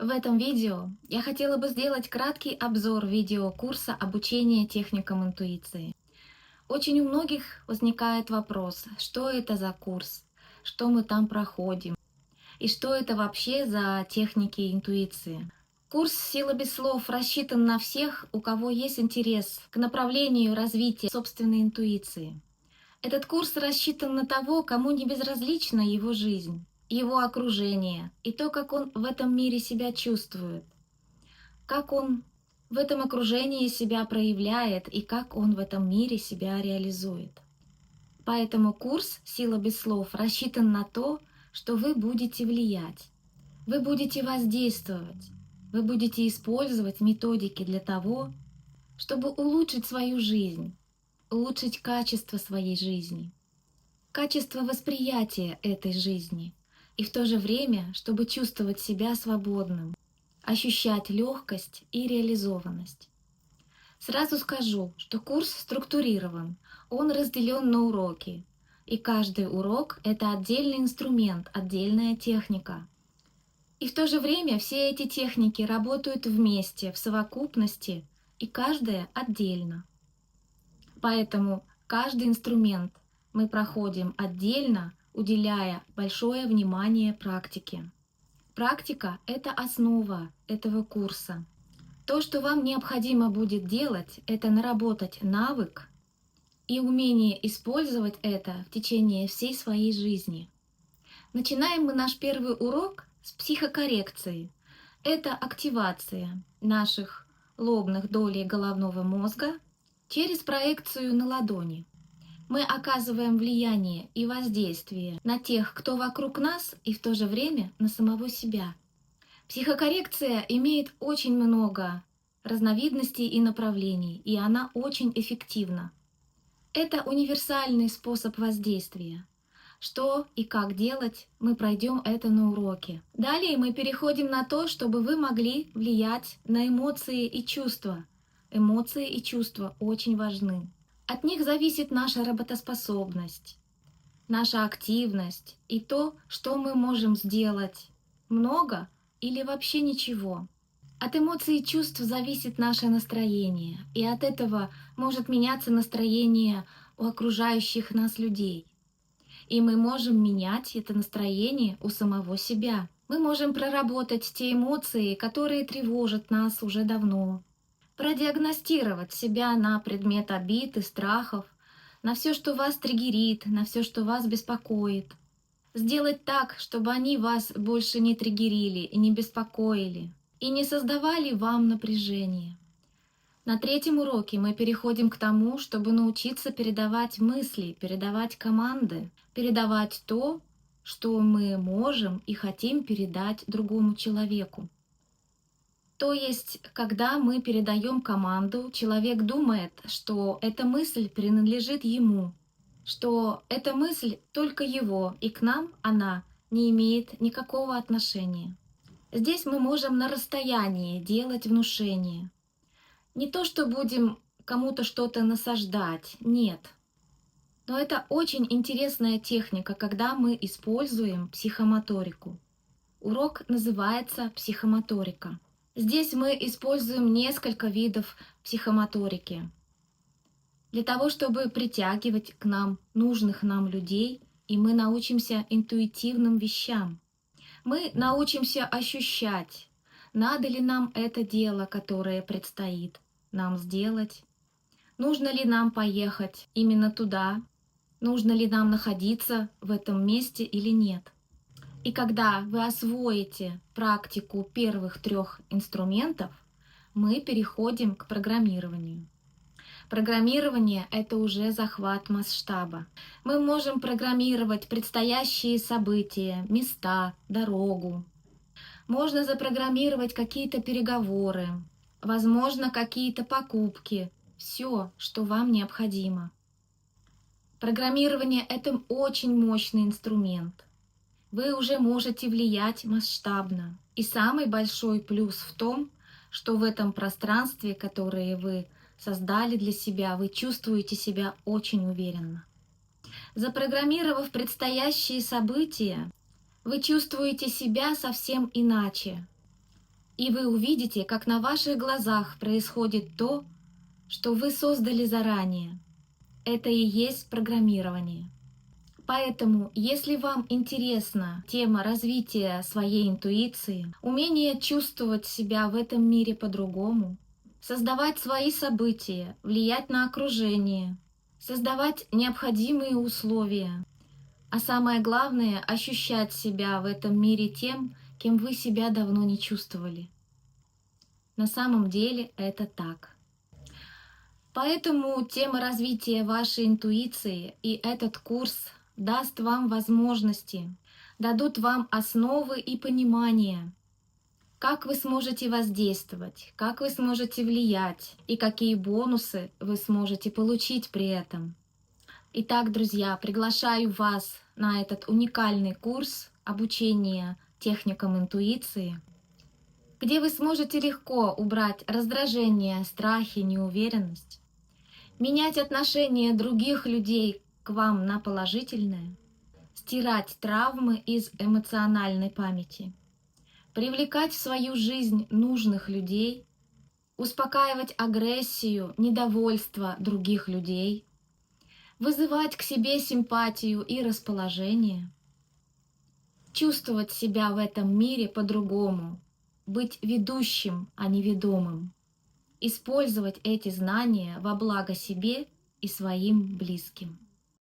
В этом видео я хотела бы сделать краткий обзор видеокурса обучения техникам интуиции. Очень у многих возникает вопрос, что это за курс, что мы там проходим и что это вообще за техники интуиции. Курс «Сила без слов» рассчитан на всех, у кого есть интерес к направлению развития собственной интуиции. Этот курс рассчитан на того, кому не безразлична его жизнь, его окружение и то, как он в этом мире себя чувствует, как он в этом окружении себя проявляет и как он в этом мире себя реализует. Поэтому курс «Сила без слов» рассчитан на то, что вы будете влиять, вы будете воздействовать, вы будете использовать методики для того, чтобы улучшить свою жизнь, улучшить качество своей жизни, качество восприятия этой жизни и в то же время, чтобы чувствовать себя свободным, ощущать легкость и реализованность. Сразу скажу, что курс структурирован, он разделен на уроки, и каждый урок — это отдельный инструмент, отдельная техника. И в то же время все эти техники работают вместе, в совокупности, и каждая отдельно. Поэтому каждый инструмент мы проходим отдельно, уделяя большое внимание практике. Практика — это основа этого курса. То, что вам необходимо будет делать, это наработать навык и умение использовать это в течение всей своей жизни. Начинаем мы наш первый урок с психокоррекции. Это активация наших лобных долей головного мозга через проекцию на ладони. Мы оказываем влияние и воздействие на тех, кто вокруг нас, и в то же время на самого себя. Психокоррекция имеет очень много разновидностей и направлений, и она очень эффективна. Это универсальный способ воздействия. Что и как делать, мы пройдем это на уроке. Далее мы переходим на то, чтобы вы могли влиять на эмоции и чувства. Эмоции и чувства очень важны. От них зависит наша работоспособность, наша активность и то, что мы можем сделать. Много или вообще ничего. От эмоций и чувств зависит наше настроение, и от этого может меняться настроение у окружающих нас людей. И мы можем менять это настроение у самого себя. Мы можем проработать те эмоции, которые тревожат нас уже давно, продиагностировать себя на предмет обид и страхов, на все, что вас триггерит, на все, что вас беспокоит. Сделать так, чтобы они вас больше не триггерили и не беспокоили, и не создавали вам напряжение. На третьем уроке мы переходим к тому, чтобы научиться передавать мысли, передавать команды, передавать то, что мы можем и хотим передать другому человеку. То есть, когда мы передаем команду, человек думает, что эта мысль принадлежит ему, что эта мысль только его, и к нам она не имеет никакого отношения. Здесь мы можем на расстоянии делать внушение. Не то, что будем кому-то что-то насаждать, нет. Но это очень интересная техника, когда мы используем психомоторику. Урок называется «Психомоторика». Здесь мы используем несколько видов психомоторики для того, чтобы притягивать к нам нужных нам людей, и мы научимся интуитивным вещам. Мы научимся ощущать, надо ли нам это дело, которое предстоит нам сделать, нужно ли нам поехать именно туда, нужно ли нам находиться в этом месте или нет. И когда вы освоите практику первых 3 инструментов, мы переходим к программированию. Программирование — это уже захват масштаба. Мы можем программировать предстоящие события, места, дорогу. Можно запрограммировать какие-то переговоры, возможно, какие-то покупки, все, что вам необходимо. Программирование — это очень мощный инструмент. Вы уже можете влиять масштабно. И самый большой плюс в том, что в этом пространстве, которое вы создали для себя, вы чувствуете себя очень уверенно. Запрограммировав предстоящие события, вы чувствуете себя совсем иначе. и вы увидите, как на ваших глазах происходит то, что вы создали заранее. Это и есть программирование. Поэтому, если вам интересна тема развития своей интуиции, умение чувствовать себя в этом мире по-другому, создавать свои события, влиять на окружение, создавать необходимые условия, а самое главное — ощущать себя в этом мире тем, кем вы себя давно не чувствовали. На самом деле это так. Поэтому тема развития вашей интуиции и этот курс даст вам возможности, дадут вам основы и понимание, как вы сможете воздействовать, как вы сможете влиять и какие бонусы вы сможете получить при этом. Итак, друзья, приглашаю вас на этот уникальный курс обучения техникам интуиции, где вы сможете легко убрать раздражение, страхи, неуверенность, менять отношение других людей к вам на положительное, стирать травмы из эмоциональной памяти, привлекать в свою жизнь нужных людей, успокаивать агрессию, недовольство других людей, вызывать к себе симпатию и расположение, чувствовать себя в этом мире по-другому, быть ведущим, а не ведомым, использовать эти знания во благо себе и своим близким.